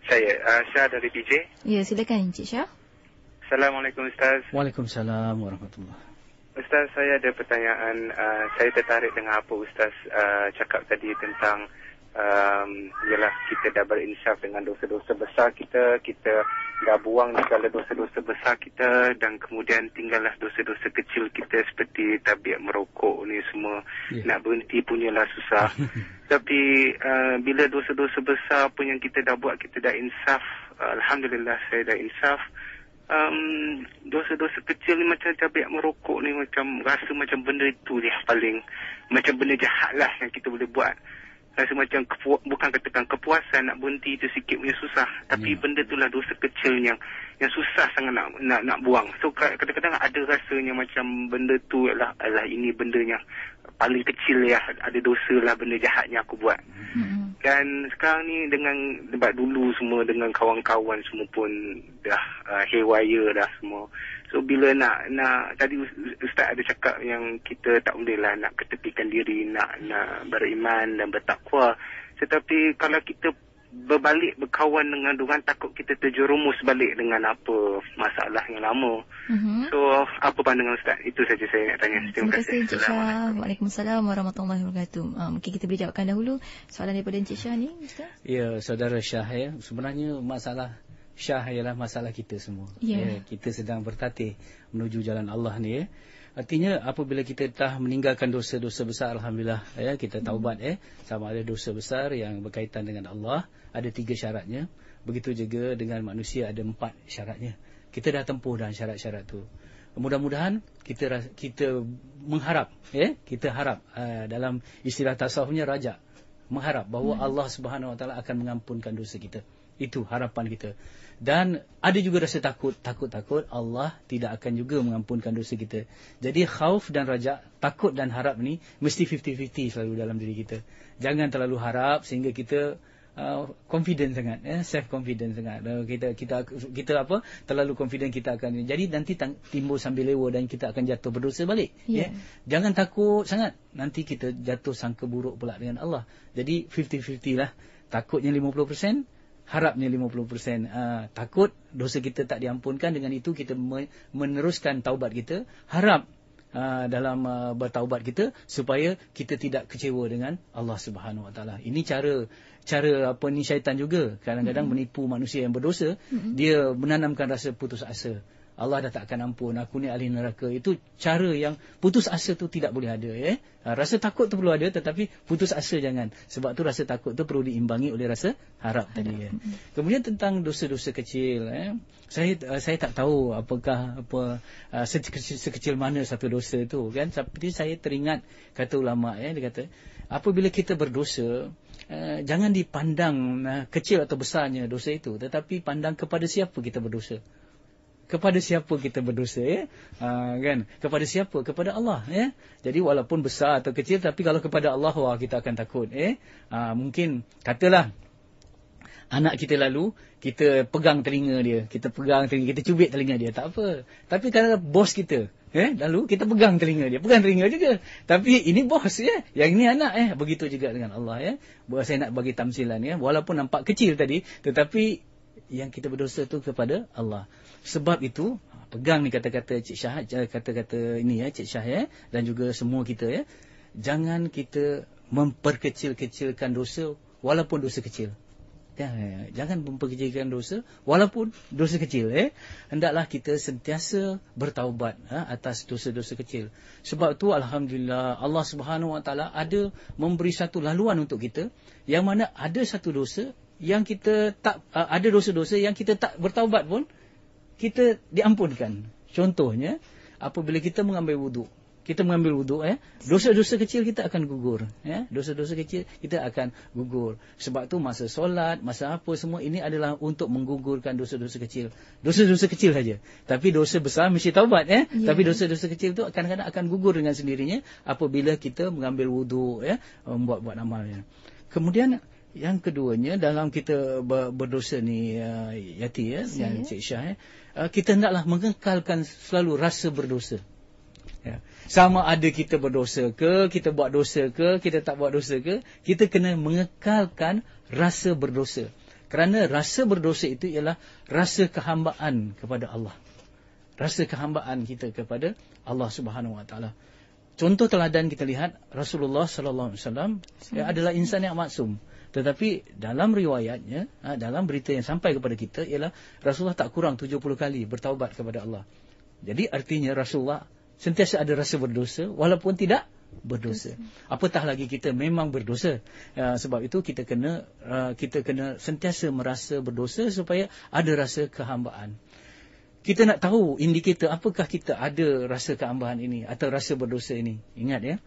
Saya Syah dari DJ. Ya, silakan Encik Syah. Assalamualaikum Ustaz. Waalaikumsalam warahmatullahi. Ustaz, saya ada pertanyaan. Saya tertarik dengan apa Ustaz cakap tadi tentang ialah kita dah berinsaf dengan dosa-dosa besar kita dah buang segala dosa-dosa besar kita, dan kemudian tinggallah dosa-dosa kecil kita seperti tabiat merokok ni semua. Nak berhenti punyalah susah. Tapi bila dosa-dosa besar pun yang kita dah buat, kita dah insaf. Alhamdulillah saya dah insaf. Dosa-dosa kecil ni macam tabiat merokok ni, macam rasa macam benda itu yang paling macam benda jahat lah yang kita boleh buat. Rasa macam bukan katakan kepuasan, nak berhenti itu sikit punya susah, tapi benda itulah dosa kecil yang susah sangat nak buang. So kadang-kadang ada rasanya macam benda tu adalah ini benda yang paling kecil ya, ada dosa lah, benda jahatnya aku buat. Dan sekarang ni dengan debat dulu semua dengan kawan-kawan semua pun dah haywire dah semua. So bila nak tadi Ustaz ada cakap yang kita tak boleh lah nak ketepikan diri, nak beriman dan bertakwa. Tetapi kalau kita berbalik berkawan dengan diorang, takut kita terjerumus balik dengan apa masalah yang lama. So apa pandangan Ustaz? Itu saja saya nak tanya. Terima kasih Encik Syah. Waalaikumsalam warahmatullahi wabarakatuh. Mungkin kita boleh jawabkan dahulu soalan daripada Encik Syah ni, Ustaz. Ya, saudara Syah, ya. Sebenarnya masalah Syah ialah masalah kita semua. Ya, kita sedang bertatih menuju jalan Allah ni, ya. Artinya apabila kita telah meninggalkan dosa-dosa besar, alhamdulillah, ya, kita taubat, sama ada dosa besar yang berkaitan dengan Allah, ada 3 syaratnya. Begitu juga dengan manusia ada 4 syaratnya. Kita dah tempuh dah syarat-syarat tu. Mudah-mudahan kita mengharap, ya, kita harap dalam istilah tasawufnya raja, mengharap bahawa Allah Subhanahu Wa Taala akan mengampunkan dosa kita. Itu harapan kita. Dan ada juga rasa takut Allah tidak akan juga mengampunkan dosa kita. Jadi khauf dan raja, takut dan harap ni mesti 50-50 selalu dalam diri kita. Jangan terlalu harap sehingga kita confident sangat, self confident sangat. Kita apa, terlalu confident kita akan, jadi nanti timbul sambil lewa dan kita akan jatuh berdosa balik. Jangan takut sangat, nanti kita jatuh sangka buruk pula dengan Allah. Jadi 50-50 lah. Takutnya 50%, harapnya 50%. Takut dosa kita tak diampunkan, dengan itu kita meneruskan taubat kita, harap dalam bertaubat kita supaya kita tidak kecewa dengan Allah Subhanahu Wa Taala. Ini cara apa ni, syaitan juga kadang-kadang menipu manusia yang berdosa. Dia menanamkan rasa putus asa. Allah dah tak akan ampun, aku ni ahli neraka. Itu cara yang putus asa tu tidak boleh ada, ya. Rasa takut tu perlu ada, tetapi putus asa jangan. Sebab tu rasa takut tu perlu diimbangi oleh rasa harap tadi, ya. Kemudian tentang dosa-dosa kecil, saya tak tahu apakah sekecil mana satu dosa tu, kan. Seperti saya teringat kata ulama, dia kata apabila kita berdosa, jangan dipandang kecil atau besarnya dosa itu, tetapi pandang kepada siapa kita berdosa. Kepada siapa kita berdosa, kan? Kepada siapa? Kepada Allah, ya. Jadi walaupun besar atau kecil, tapi kalau kepada Allah, wah, kita akan takut, mungkin katalah anak kita lalu, kita pegang telinga dia, kita cubit telinga dia, tak apa. Tapi kalau bos kita, lalu kita pegang telinga juga. Tapi ini bos, yang ini anak, begitu juga dengan Allah, ya. Saya nak bagi tamsilan, ya. Walaupun nampak kecil tadi, tetapi yang kita berdosa tu kepada Allah. Sebab itu pegang ni kata-kata Cik Syah, kata-kata ini, Cik Syah, dan juga semua kita, jangan kita memperkecil-kecilkan dosa walaupun dosa kecil. Jangan memperkecilkan dosa, walaupun dosa kecil. Hendaklah kita sentiasa bertaubat atas dosa-dosa kecil. Sebab tu alhamdulillah Allah Subhanahu Wa Taala ada memberi satu laluan untuk kita, yang mana ada satu dosa yang kita tak ada dosa-dosa yang kita tak bertaubat pun kita diampunkan. Contohnya apabila kita mengambil wuduk. Kita mengambil wuduk, dosa-dosa kecil kita akan gugur. Dosa-dosa kecil kita akan gugur. Sebab tu masa solat, masa apa semua, ini adalah untuk menggugurkan dosa-dosa kecil. Dosa-dosa kecil saja. Tapi dosa besar mesti taubat. Tapi dosa-dosa kecil tu kadang-kadang akan gugur dengan sendirinya apabila kita mengambil wuduk, membuat-buat amalnya. Kemudian yang keduanya, dalam kita berdosa ni, Yati, yang Cik Syah, kita hendaklah mengekalkan selalu rasa berdosa. Sama ada kita berdosa ke, kita buat dosa ke, kita tak buat dosa ke, kita kena mengekalkan rasa berdosa. Kerana rasa berdosa itu ialah rasa kehambaan kepada Allah. Rasa kehambaan kita kepada Allah Subhanahu Wa Taala. Contoh teladan kita lihat, Rasulullah sallallahu alaihi wasallam adalah insan yang maksum. Tetapi dalam riwayatnya, dalam berita yang sampai kepada kita ialah Rasulullah tak kurang 70 kali bertaubat kepada Allah. Jadi artinya Rasulullah sentiasa ada rasa berdosa walaupun tidak berdosa. Apatah lagi kita memang berdosa. Sebab itu kita kena sentiasa merasa berdosa supaya ada rasa kehambaan. Kita nak tahu indikator apakah kita ada rasa kehambaan ini atau rasa berdosa ini. Ingat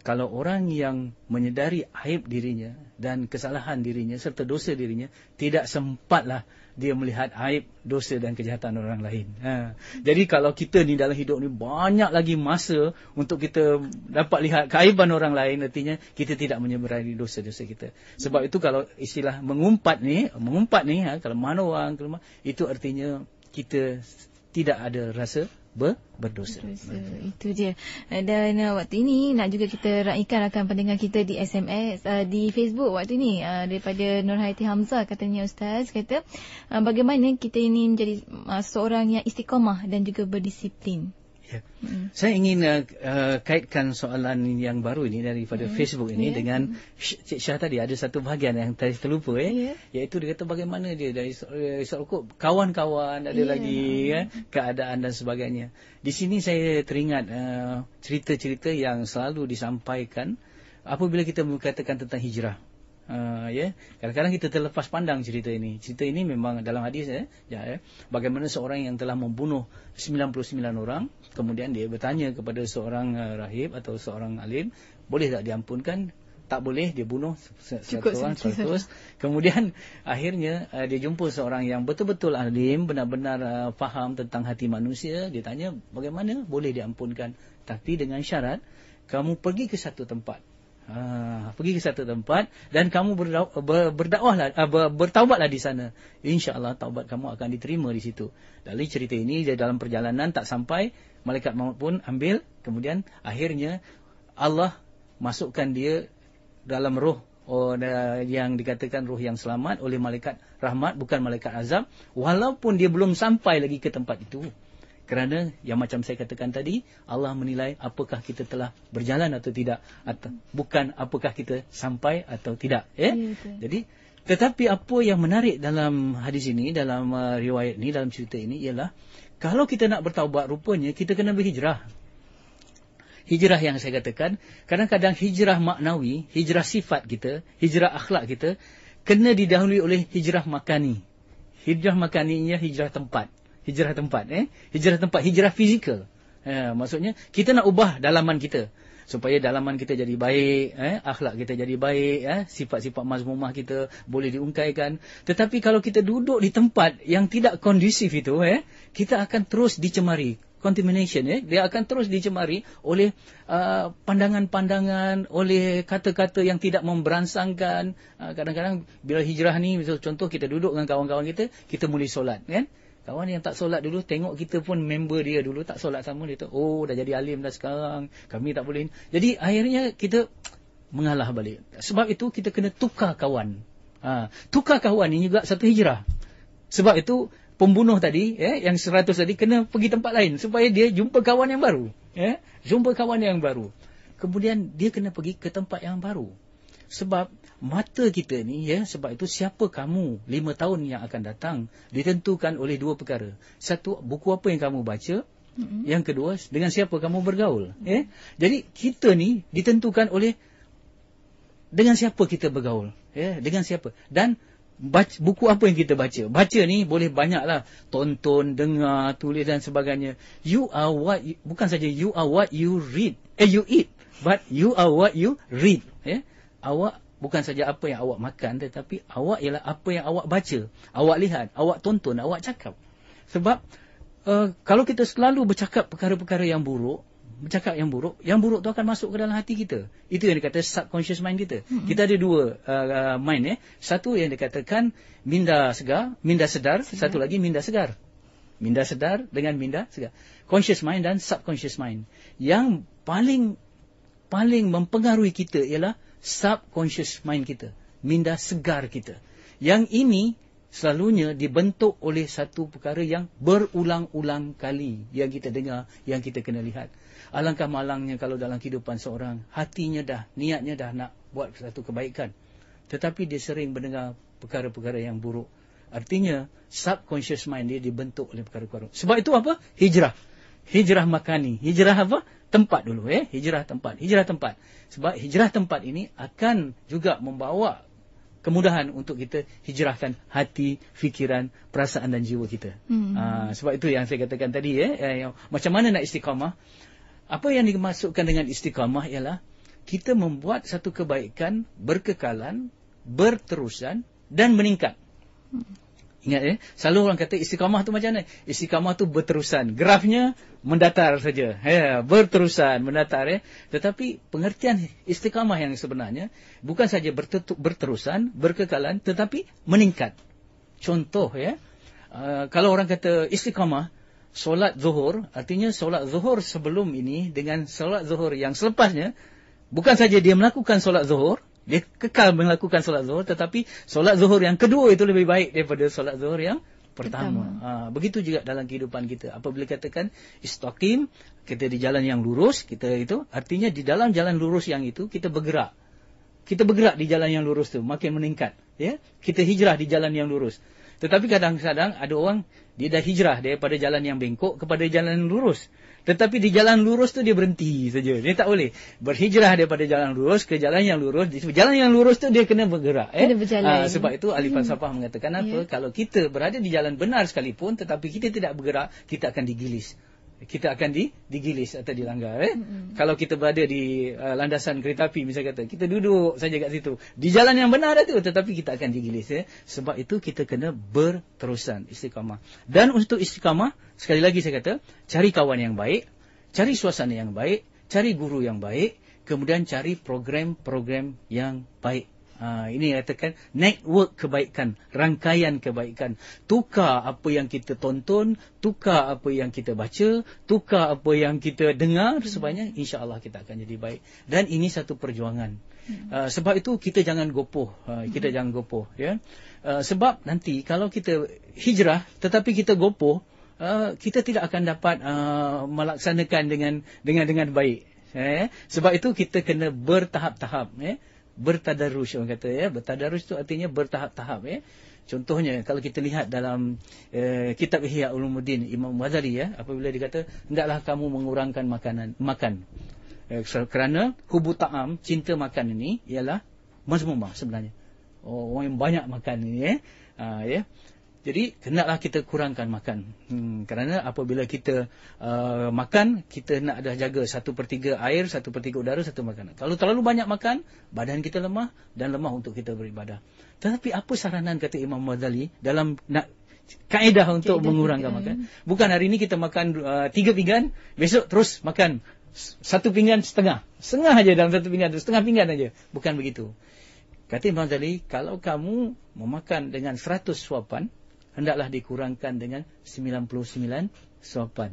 kalau orang yang menyedari aib dirinya dan kesalahan dirinya serta dosa dirinya, tidak sempatlah dia melihat aib, dosa dan kejahatan orang lain. Jadi kalau kita ni dalam hidup ni banyak lagi masa untuk kita dapat lihat keaiban orang lain, artinya kita tidak menyeberani dosa-dosa kita. Sebab itu kalau istilah mengumpat ni, kalau mana orang, itu artinya kita tidak ada rasa berdosa. Itu je. Dan waktu ini nak juga kita raikan rakan pendengar kita di SMS, di Facebook waktu ini, daripada Nurhayati Hamzah. Katanya Ustaz, kata bagaimana kita ini menjadi seorang yang istiqamah dan juga berdisiplin. Saya ingin kaitkan soalan yang baru ini daripada Facebook ini dengan Cik Syah tadi. Ada satu bahagian yang tadi terlupa, iaitu dia kata bagaimana dia dari Sarawak, kawan-kawan ada lagi keadaan dan sebagainya. Di sini saya teringat cerita-cerita yang selalu disampaikan apabila kita berkatakan tentang hijrah. Kadang-kadang kita terlepas pandang cerita ini. Cerita ini memang dalam hadis bagaimana seorang yang telah membunuh 99 orang, kemudian dia bertanya kepada seorang rahib atau seorang alim, boleh tak diampunkan? Tak boleh, dia bunuh satu orang 100. Kemudian akhirnya dia jumpa seorang yang betul-betul alim, benar-benar faham tentang hati manusia. Dia tanya bagaimana boleh diampunkan, tapi dengan syarat kamu pergi ke satu tempat. Pergi ke satu tempat dan kamu berdakwahlah, bertaubatlah di sana. InsyaAllah taubat kamu akan diterima di situ. Dari cerita ini dia dalam perjalanan tak sampai, malaikat maut pun ambil. Kemudian akhirnya Allah masukkan dia dalam roh yang dikatakan roh yang selamat oleh malaikat rahmat, bukan malaikat azab, walaupun dia belum sampai lagi ke tempat itu. Kerana yang macam saya katakan tadi, Allah menilai apakah kita telah berjalan atau tidak, atau bukan apakah kita sampai atau tidak. Jadi, tetapi apa yang menarik dalam hadis ini, dalam riwayat ini, dalam cerita ini ialah kalau kita nak bertaubat, rupanya kita kena berhijrah. Hijrah yang saya katakan, kadang-kadang hijrah maknawi, hijrah sifat kita, hijrah akhlak kita, kena didahului oleh hijrah makani. Hijrah makani ia hijrah tempat. Hijrah tempat, hijrah fizikal. Maksudnya kita nak ubah dalaman kita supaya dalaman kita jadi baik, akhlak kita jadi baik, sifat-sifat mazmumah kita boleh diungkaikan. Tetapi kalau kita duduk di tempat yang tidak kondusif itu, kita akan terus dicemari. Contamination, dia akan terus dicemari oleh pandangan-pandangan, oleh kata-kata yang tidak memberansangkan. Kadang-kadang bila hijrah ni, misal contoh kita duduk dengan kawan-kawan kita mula solat, kan? Kawan yang tak solat dulu, tengok kita pun member dia dulu tak solat sama, dia tu, dah jadi alim dah sekarang, kami tak boleh. Jadi akhirnya kita mengalah balik. Sebab itu kita kena tukar kawan. Tukar kawan ini juga satu hijrah. Sebab itu pembunuh tadi, yang 100 tadi kena pergi tempat lain supaya dia jumpa kawan yang baru. Jumpa kawan yang baru. Kemudian dia kena pergi ke tempat yang baru. Sebab mata kita ni, ya, sebab itu siapa kamu 5 tahun yang akan datang ditentukan oleh 2 perkara. Satu, buku apa yang kamu baca. Yang kedua, dengan siapa kamu bergaul. Ya? Jadi kita ni ditentukan oleh dengan siapa kita bergaul. Ya? Dengan siapa. Dan buku apa yang kita baca. Baca ni boleh banyaklah. Tonton, dengar, tulis dan sebagainya. Bukan saja you are what you read. You eat. But you are what you read. Ya? Awak bukan saja apa yang awak makan, tetapi awak ialah apa yang awak baca. Awak lihat, awak tonton, awak cakap. Sebab kalau kita selalu bercakap perkara-perkara yang buruk, yang buruk tu akan masuk ke dalam hati kita. Itu yang dikata subconscious mind kita. Kita ada 2 mind. Satu yang dikatakan minda sedar. Satu lagi minda segar. Minda sedar dengan minda segar. Conscious mind dan subconscious mind. Yang paling mempengaruhi kita ialah subconscious mind kita. Minda segar kita. Yang ini selalunya dibentuk oleh satu perkara yang berulang-ulang kali yang kita dengar, yang kita kena lihat. Alangkah malangnya kalau dalam kehidupan seorang, niatnya dah nak buat satu kebaikan, tetapi dia sering mendengar perkara-perkara yang buruk. Artinya subconscious mind dia dibentuk oleh perkara-perkara. Sebab itu apa? Hijrah makani. Hijrah apa? Tempat dulu. Hijrah tempat. Sebab hijrah tempat ini akan juga membawa kemudahan untuk kita hijrahkan hati, fikiran, perasaan dan jiwa kita. Sebab itu yang saya katakan tadi, macam mana nak istiqamah. Apa yang dimaksudkan dengan istiqamah ialah kita membuat satu kebaikan berkekalan, berterusan dan meningkat. Ingat, selalu orang kata istiqamah tu macam mana? Istiqamah tu berterusan. Grafnya mendatar saja. Berterusan, mendatar. Tetapi pengertian istiqamah yang sebenarnya bukan saja berterusan, berkekalan, tetapi meningkat. Contoh, kalau orang kata istiqamah, solat zuhur, artinya solat zuhur sebelum ini dengan solat zuhur yang selepasnya, bukan saja dia melakukan solat zuhur, dia kekal melakukan solat zuhur, tetapi solat zuhur yang kedua itu lebih baik daripada solat zuhur yang pertama. Begitu juga dalam kehidupan kita. Apabila katakan istaqim, kita di jalan yang lurus, kita itu artinya di dalam jalan lurus yang itu kita bergerak. Kita bergerak di jalan yang lurus tu makin meningkat, Kita hijrah di jalan yang lurus. Tetapi kadang-kadang ada orang dia dah hijrah daripada jalan yang bengkok kepada jalan yang lurus. Tetapi di jalan lurus tu dia berhenti saja. Dia tak boleh berhijrah daripada jalan lurus ke jalan yang lurus. Di jalan yang lurus tu dia kena bergerak. Kena berjalan. Sebab itu ahli falsafah mengatakan apa? Kalau kita berada di jalan benar sekalipun tetapi kita tidak bergerak, kita akan digilis. Kita akan digilis atau dilanggar. Kalau kita berada di landasan kereta api, misalnya kata, kita duduk saja kat situ. Di jalan yang benar tu, tetapi kita akan digilis. Sebab itu kita kena berterusan istiqamah. Dan untuk istiqamah, sekali lagi saya kata, cari kawan yang baik, cari suasana yang baik, cari guru yang baik, kemudian cari program-program yang baik. Ini katakan network kebaikan, rangkaian kebaikan. Tukar apa yang kita tonton, tukar apa yang kita baca, tukar apa yang kita dengar, sebanyak insya-Allah kita akan jadi baik. Dan ini satu perjuangan. Sebab itu kita jangan gopoh. Sebab nanti kalau kita hijrah tetapi kita gopoh, kita tidak akan dapat melaksanakan dengan baik. Sebab itu kita kena bertahap-tahap. Bertadarus orang kata, bertadarus itu artinya bertahap-tahap. Contohnya kalau kita lihat dalam kitab Ihya Ulumuddin Imam Ghazali, apabila dia kata hendaklah kamu mengurangkan makan. Kerana hubu ta'am, cinta makan ini ialah mazmumah sebenarnya. Orang yang banyak makan ini, Jadi hendaklah kita kurangkan makan. Kerana apabila kita makan, kita nak ada jaga 1/3 air, 1/3 udara, 1 makanan. Kalau terlalu banyak makan, badan kita lemah dan lemah untuk kita beribadah. Tetapi apa saranan kata Imam Ghazali dalam kaedah untuk mengurangkan makan? Bukan hari ini kita makan 3 pinggan, besok terus makan 1 pinggan setengah. Setengah aja dalam 1 pinggan tu, setengah pinggan aja. Bukan begitu. Kata Imam Ghazali, kalau kamu memakan dengan 100 suapan, hendaklah dikurangkan dengan 99 suapan.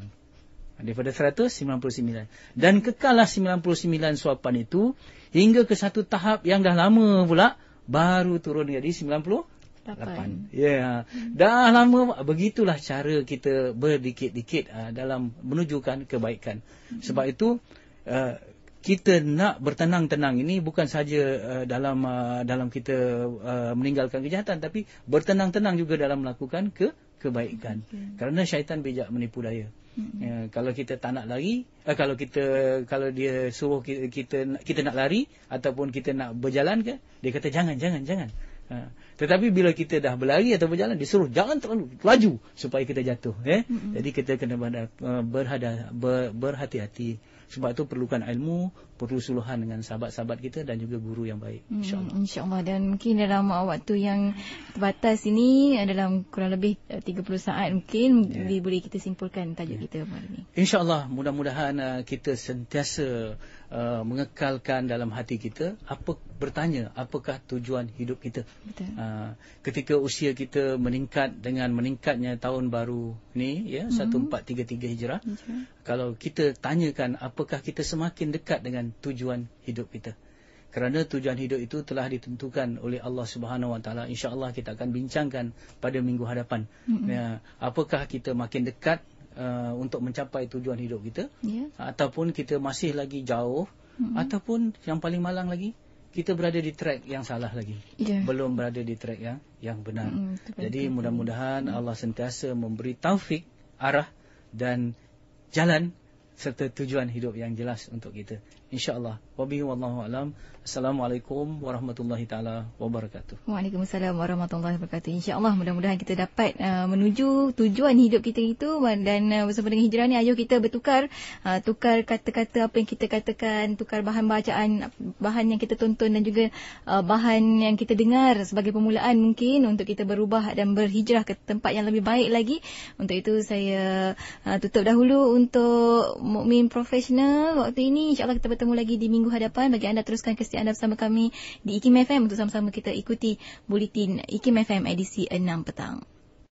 Daripada 100, 99. Dan kekallah 99 suapan itu hingga ke satu tahap yang dah lama pula, baru turun jadi 98. Dah lama. Begitulah cara kita berdikit-dikit dalam menunjukkan kebaikan. Sebab itu, kita nak bertenang-tenang ini bukan saja dalam kita meninggalkan kejahatan, tapi bertenang-tenang juga dalam melakukan kebaikan. Kerana syaitan bijak menipu daya. Kalau kita tak nak lari, kalau dia suruh kita nak lari ataupun kita nak berjalan ke, dia kata jangan. Tetapi bila kita dah berlari atau berjalan, dia suruh jangan terlalu laju supaya kita jatuh. Jadi kita kena berhati-hati. Sebab itu perlukan ilmu, perlu suluhan dengan sahabat-sahabat kita dan juga guru yang baik, insyaAllah. InsyaAllah. Dan mungkin dalam waktu yang terbatas ini, dalam kurang lebih 30 saat mungkin, boleh kita simpulkan tajuk kita malam ini. InsyaAllah, mudah-mudahan kita sentiasa mengekalkan dalam hati kita, bertanya apakah tujuan hidup kita. Betul. Ketika usia kita meningkat dengan meningkatnya tahun baru ni, 1433 Hijrah, kalau kita tanyakan apakah kita semakin dekat dengan tujuan hidup kita. Kerana tujuan hidup itu telah ditentukan oleh Allah Subhanahu Wa Taala. InsyaAllah kita akan bincangkan pada minggu hadapan. Apakah kita makin dekat untuk mencapai tujuan hidup kita, ataupun kita masih lagi jauh, ataupun yang paling malang lagi, kita berada di track yang salah lagi, belum berada di track yang benar. Jadi mudah-mudahan Allah sentiasa memberi taufik, arah dan jalan serta tujuan hidup yang jelas untuk kita, insya-Allah. Wabihi wallahu alam. Assalamualaikum warahmatullahi taala wabarakatuh. Waalaikumsalam warahmatullahi wabarakatuh. InsyaAllah mudah-mudahan kita dapat menuju tujuan hidup kita itu. Dan bersama dengan hijrah ni, ayo kita bertukar, tukar kata-kata apa yang kita katakan, tukar bahan bacaan, bahan yang kita tonton dan juga bahan yang kita dengar sebagai permulaan mungkin untuk kita berubah dan berhijrah ke tempat yang lebih baik lagi. Untuk itu saya tutup dahulu untuk Mukmin Profesional waktu ini. InsyaAllah kita bertemu lagi di minggu hadapan. Bagi anda, teruskan kesetiaan anda bersama kami di IKIM FM untuk sama-sama kita ikuti buletin IKIM FM edisi 6 petang.